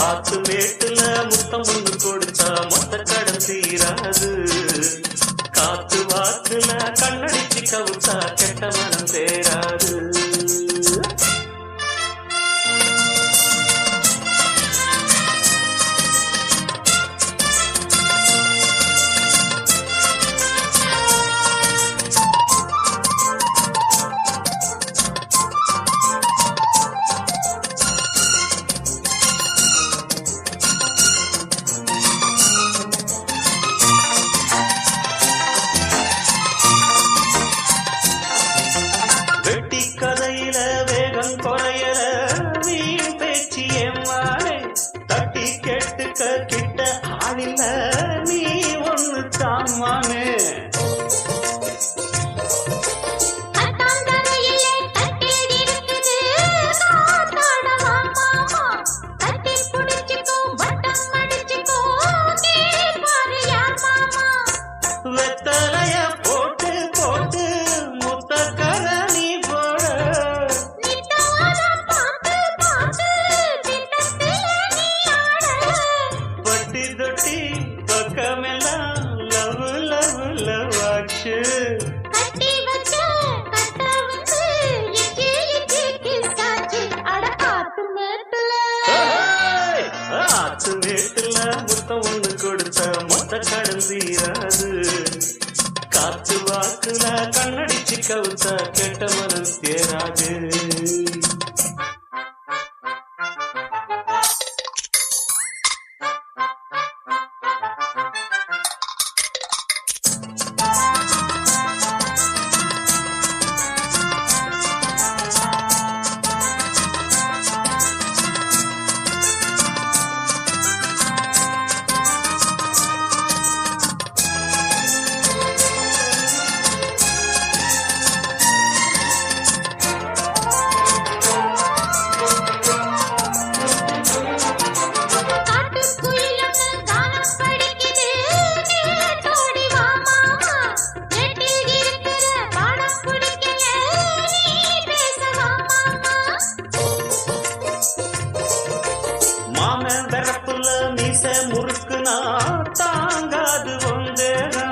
ஆத்து மேட்டுல முத்தம் ஒன்று கொடுத்தா மொத்த கடன் தீராது. காத்து வாக்குல கண்ணடிச்சு கவுத்தா கெட்ட மனம் சேராது. கதையில வேகம் குறையல வீண் பேச்சு எம்மானே தட்டி கேட்டுக்க கிட்ட ஆளில்ல நீ ஒண்ணு தாமானே. வெத்தலைய போட்டு போட்டு முத்தக்கர நீ போட பட்டி தொட்டி பக்கமெல்லாம் லவ் லவ் லவ் ஆச்சு. ஆத்து மேட்டுல முத்தம் ஒண்ணு கொடுத்த மொத்த கடன் தீராது. காத்து வாக்குல கண்ணடிச்சு கவுத்தா கெட்ட மனம் சேராது. மாமன் தரப்புல மீச முறுக்குனா தாங்காது வந்தேனா.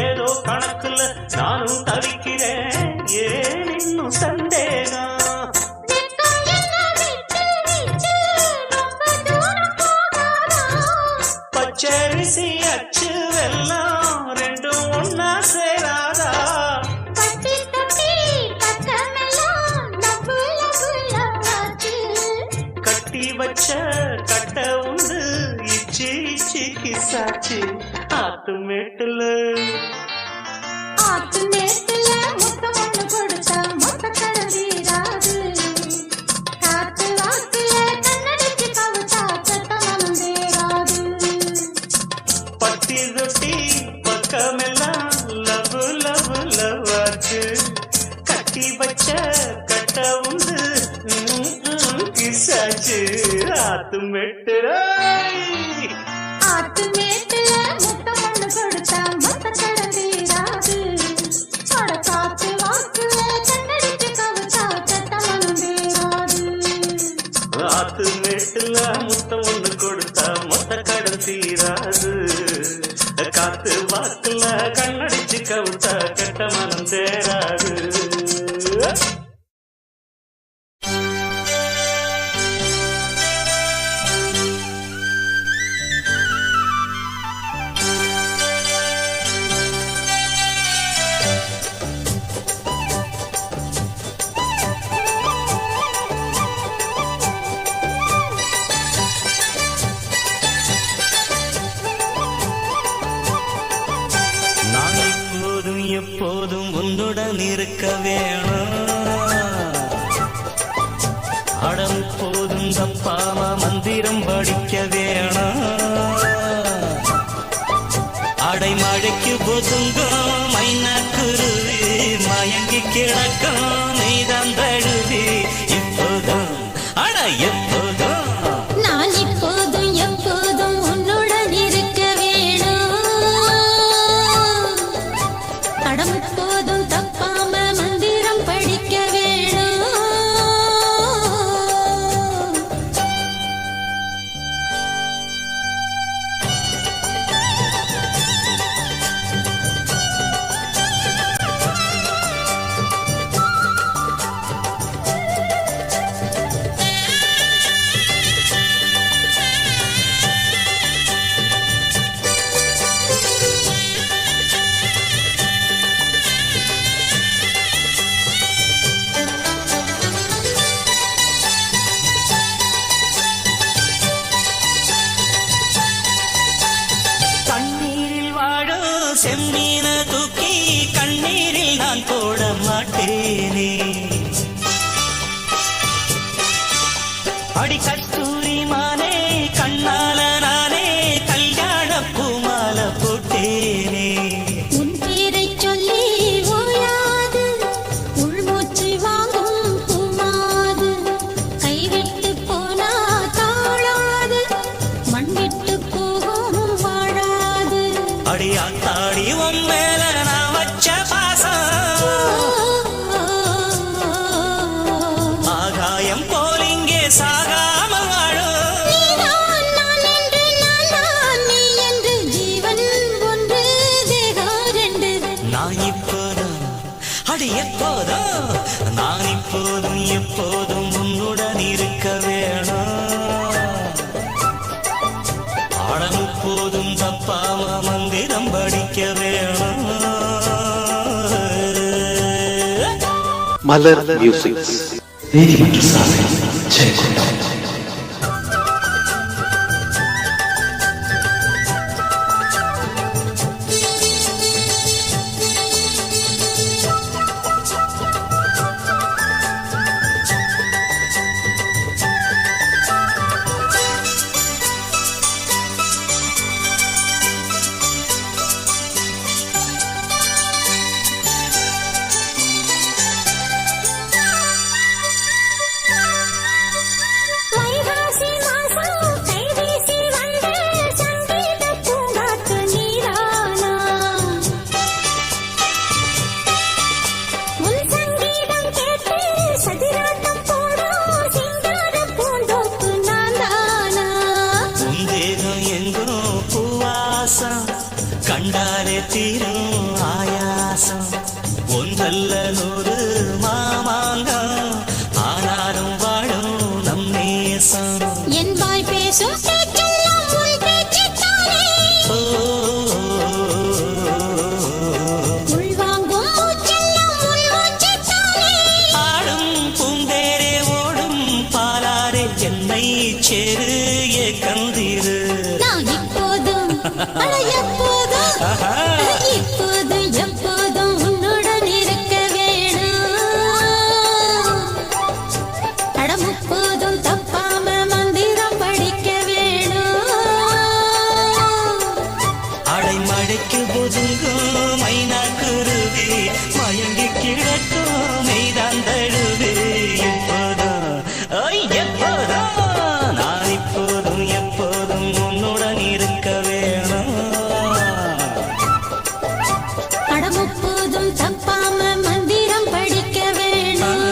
ஏதோ கணக்குல நானும் தவிக்கிறேன் ஏன் இன்னும் சந்தேகம். பச்சரிசி அச்சு வெல்லம் ரெண்டும் ஒன்னா சேராதா. கட்டி வச்ச கட்ட உண்டு இச்சி இச்சி கிசாச்சு. ஆத்து மேட்டுல முத்தம் ஒண்ணு கொடுத்தா மொத்த கடன் தீராது. காத்து வாக்குல கண்ணடிச்சு கவுத்தா கெட்ட மனம் சேராது. பட்டி தொட்டி பக்கமெல்லாம் லவ் லவ் லவ் ஆச்சு. கட்டி வச்ச கட்ட உண்டு கிசாச்சு. ஆத்து மேட்டுல முத்தம் ஒண்ணு கொடுத்தா மொத்த கடன் தீராது. காத்து வாக்குல கண்ணடிச்சு கவுத்தா கெட்ட மனம் சேராது. ஆத்து மேட்டுல முத்தம் ஒண்ணு கொடுத்தா மொத்த கடன் தீராது. காத்து வாக்குல கண்ணடிச்சு கவுத்தா கெட்ட மனம் சேராது. உன்னுடன் இருக்க வேணும். அடம் போதும் தப்பாம மந்திரம் படிக்க வேணும். அடைமழைக்கு ஒதுங்கும் மைனாக்குருவி மயங்கி கிடக்கும் நீதான் தழுவி. இப்போதும் அட எப்போதும் நான் இப்போதும் எப்போதும் உன்னுடன் இருக்க வேணும். அடம் போதும் தப்பாம மந்திரம் படிக்க வேணும். செம்மீன தூக்கி கண்ணீரில் நான் போட மாட்டேனே. அடி கஸ்தூரி மானே கண்ணால நானே கல்யாண பூமால போட்டேனே. உன் பேரை சொல்லி ஓயாது உள்மூச்சு வாங்கும் பூமாது. கைவிட்டு போனா தாழாது மண்விட்டு போகும் வாழாது. அடி ஆத்தாடி உன் மேல நான் வச்ச பாசம் ஆகாயம் போல் இங்கே சாகாம வாழும். நான் என்று நான் நீ என்று ஜீவன் ஒன்று தேகம் ரெண்டு. நான் இப்போதும் அடி எப்போதும் நான் இப்போதும் எப்போதும் உன்னுடன் இருக்க வேணும். ஆடம் போதும் தப்பாம மந்திரம் படிக்க வேணும். மலர் மியூசிக் நீதிமன்ற சாலை ஜெயக்குண்டம். வைகாசி மாசம் கைவீசி வந்த சங்கீத பூங்காத்து நீரானா. உன் சங்கீதம் கேட்டு சதிராட்டம் போடும் சிங்கார பூந்தோப்பு நான் தானா. உன் தேகம் எங்கும் பூவாசம் கண்டாலே தீரும் ஆயாசம். ஒன்றல்ல நூறு மாமாங்கம் ஆனாலும் வாழும் நம் நேசம். என் வாய் பேசும் பேச்செல்லாம் உன் பேச்சுத்தானே. உள்வாங்கும் மூச்செல்லாம் உன் மூச்சுத்தானே. ஆடும் பூந்தேரே ஓடும் பாலாரே என்னை சேரு கந்திரு. நான் இப்போதும் அட எப்போதும் இப்போதும் எப்போதும் உன்னுடன் இருக்க வேணும். அட முப்போதும் தப்பாம மந்திரம் படிக்க வேணும். அடைமழைக்கு ஒதுங்கும் மைனாக்குருவி மயங்கி கிடக்கும் மெய்தான் தழுவி. எப்போதும் எப்போதும் நான் இப்போதும் எப்போதும் உன்னுடன் இருக்க வேணும். அட முப்போதும் தப்பாம மந்திரம் படிக்க வேணும்.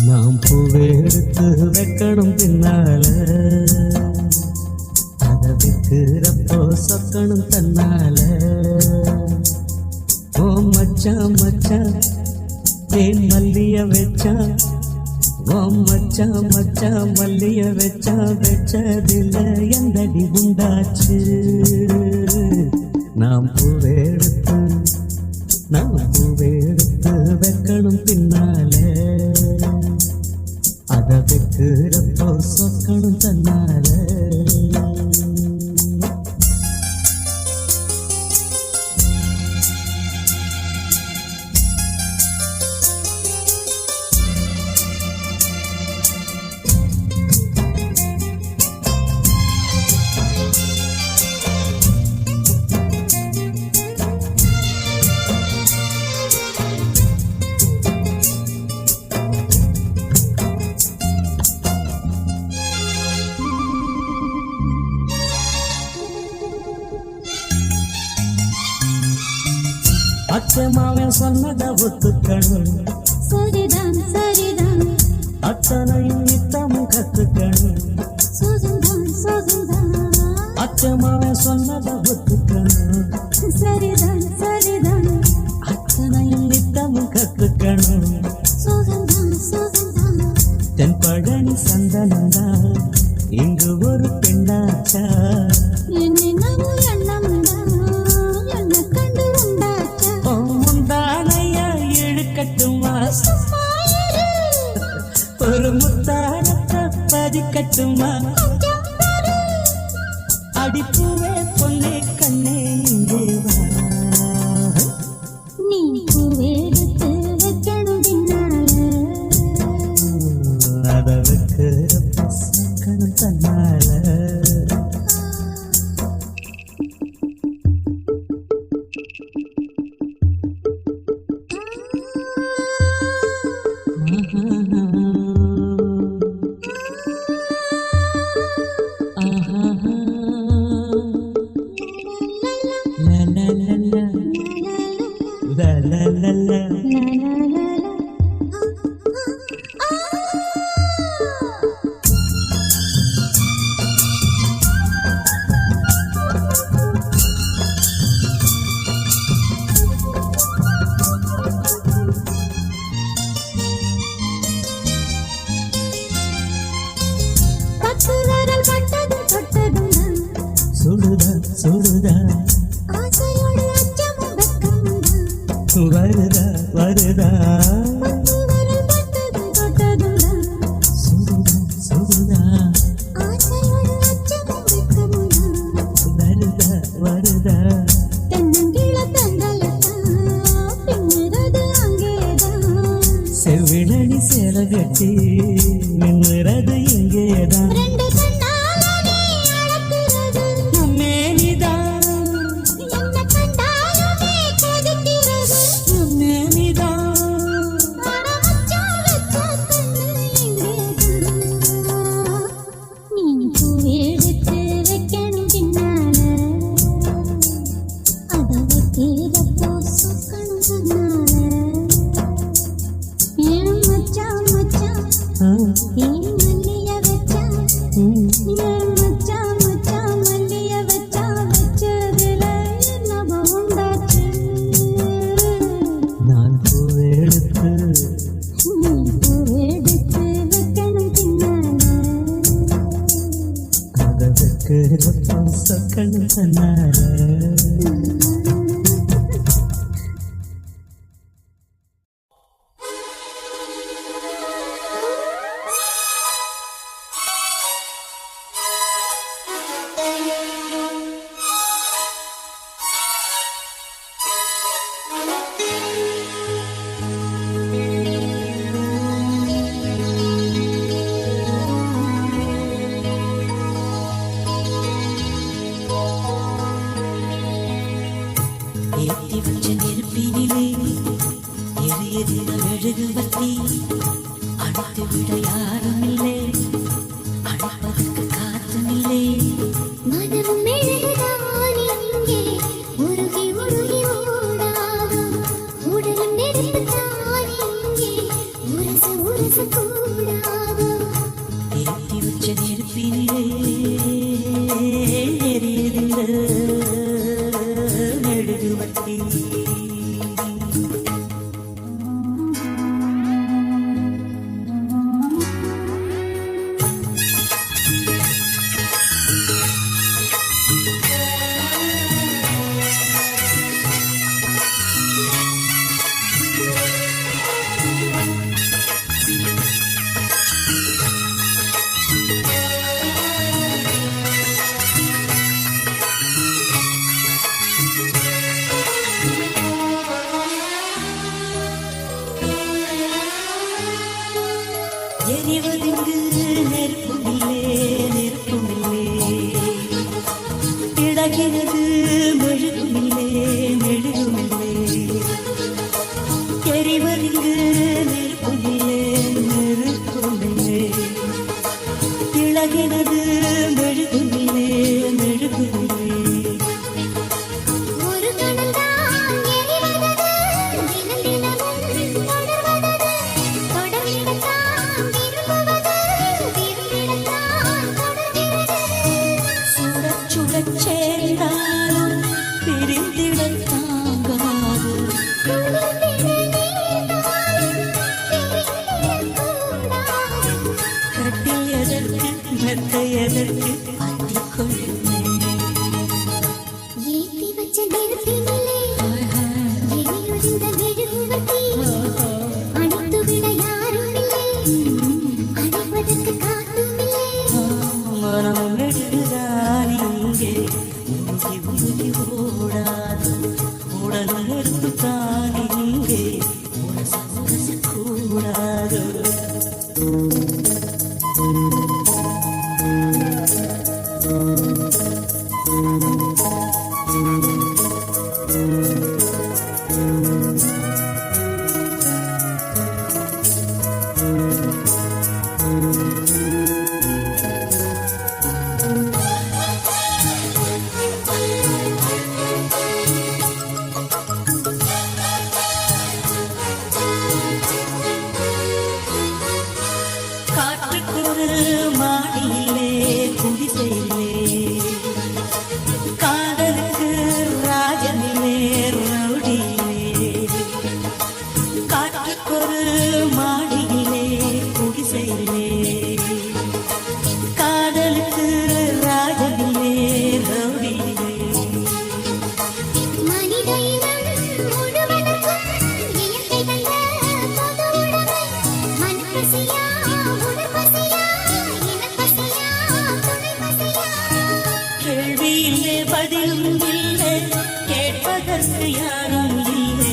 நாம் பூவை எடுத்து வைக்கணும் பின்னால அதை விற்கிறப்போ சொக்கணும் தன்னால. ஓ மச்சான் மச்சான் தேன் மல்லிய வச்சான். ஓ மச்சான் மச்சான் மச்சான் மல்லிய வச்சா வச்சதில்ல எந்தடி உண்டாச்சு நாம் பூவெடுத்து வைக்கணும் பின்னாலே அத வைக்கிறப்போ சொக்கணும் தன்னாலே அச்சமாவன் சொன்னத ஒத்துக்கணும் சரிதான் சரிதான் அத்தனையும் நித்தமும் கத்துக்கணும் சுகந்தான் அச்சமாவன் சொன்னத ஒத்துக்கணும் சரிதான் சரிதான் அத்தனையும் நித்தமும் கத்துக்கணும் சுகந்தான் தென் பழனி சந்தனந்தான் இங்கு ஒரு பெண்ணாச்சா என்னென்னமோ எண்ணம்தான் என்ன கண்டு உண்டாச்சா முந்தானையா இழுக்கட்டுமா ஒரு முத்தானத்தை பதிக்கட்டுமா அடிப்பூவே பொன்னே கண்ணே இங்கே வா நீ பூவெடுத்து வைக்கணும் பின்னால அத வைக்கிறப்ப சொக்கணும் தன்னால பத்து விரல் பட்டதும் தொட்டதும் சுடுதா சுடுதா ஆசையோடு அச்சமும் வெக்கமும் வருதா வருதா பத்து விரல் பட்டதும் தொட்டதும் சுடுதா சுடுதா ஆசையோடு அச்சமும் வெக்கமும் வருதா வருதா தென்னங்கிள தங்கலத்தான் பின்னிறது அங்கேதான் செவ்விழனி சேல கட்டி நின்னுறது இங்கேதான் ரெண்டு கண்ணாலே அழகுறது மேனிதான் என்ன கண்டாலுமே கொதிக்கிறது மேனிதான் அட மச்சான் வச்ச கண்ணு இங்கேதான் நீ பூவெடுத்து வைக்கணும் பின்னால அத வைக்கிறப்போ சொக்கணும் தன்னால ஏன் மச்சான் மச்சான் ஏன் மல்லிய வச்சா ஏன் மச்சான் மச்சான் மல்லிய வச்சா வச்சதுல என்னவோ உண்டாச்சு நான் பூவெடுத்து நீ பூவெடுத்து வைக்கணும் பின்னால அத வைக்கிறப்போ சொக்கணும் தன்னால ஏற்றி வச்ச நெருப்பினிலே எரியதின மெழுகுவர்த்தி அணைத்து விட யாரும் இல்லை அணைப்பதற்கு காற்றுமில்லை மனமும் மெழுகுதான் இங்கே உருகி உருகி ஓடாகும் உடலும் நெருப்புதான் இங்கே உரச உரச கூடாகும் ஏற்றி வச்ச நெருப்பினிலே எரியதின மெழுகுவர்த்தி இழகிறது மெழுகுமிலே மெழுகுமிலே எரிவருங்கு நெருப்புமிலே நெருப்புமிலே இழகிறது மெழுகுமிலே மெழுகுமிலே ஒரு கணந்தான் எரிவதது தினம் தினமும் தொடர்வதது தொடர்ந்திடத்தான் விரும்புவது விரும்பிடத்தான் தொடர்கிறது சுடச் சுடச் சேர்ந்தாலும் பிரிந்திடத் தாங்காது கட்டில் எதற்கு மெத்தை எதற்கு பற்றிக் கொள்ளுமே ஏத்தி வச்ச நெருப்பினிலே எரியுதிர்ந்த மெழுகுவர்த்தி அணைத்து விட யாருமில்லை அணைப்பதற்கு காத்துமில்லை மனம் எடுத்துதான் இங்கே உருகி உருகி ஓடாது உடலும் எடுத்துத்தான் இங்கே உரச கூடாது காற்றுக்கொரு மாடியிலே குடிசையிலே காதலுக்கு ராஜனிலே ரவுடியிலே காற்றுக்கொரு மாடியிலே குடிசையிலே காதலுக்கு ராஜனிலே ரவுடியிலே மனித இனம் முழுவதற்கும் இயற்கை தந்த பொது உடைமை மனப்பசியா உடற்பசியா இனப்பசியா துணைப்பசியா கேள்வியிலே பதிலும் இல்லை கேட்பதற்கு யாரும் இல்லை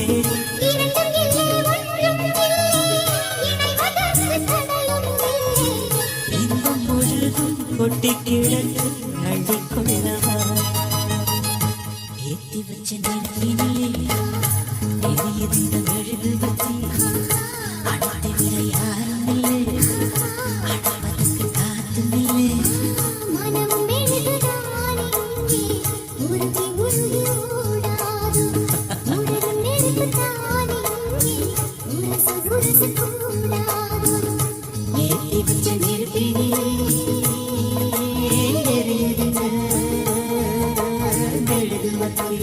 இரண்டும் இல்லை ஒன்றும் இல்லை இணைவதற்கு தடையும் இல்லை இன்பம் முழுதும் கொட்டி கிடக்கு அள்ளிக்கொள்ளவா ஏத்தி வச்ச நெருப்பினிலே எரியுதிர்ந்த மெழுகுவர்த்தி அணைத்து விட யாருமில்லை அணைப்பதற்கு காத்துமில்லை மனமும் மெழுகுதான் இங்கே உருகி உருகி ஓடாது உடலும் நெருப்புதான் இங்கே உரச உரச கூடாது ஏத்தி வச்ச நெருப்பினிலே எரியுதிர்ந்த மெழுகுவர்த்தி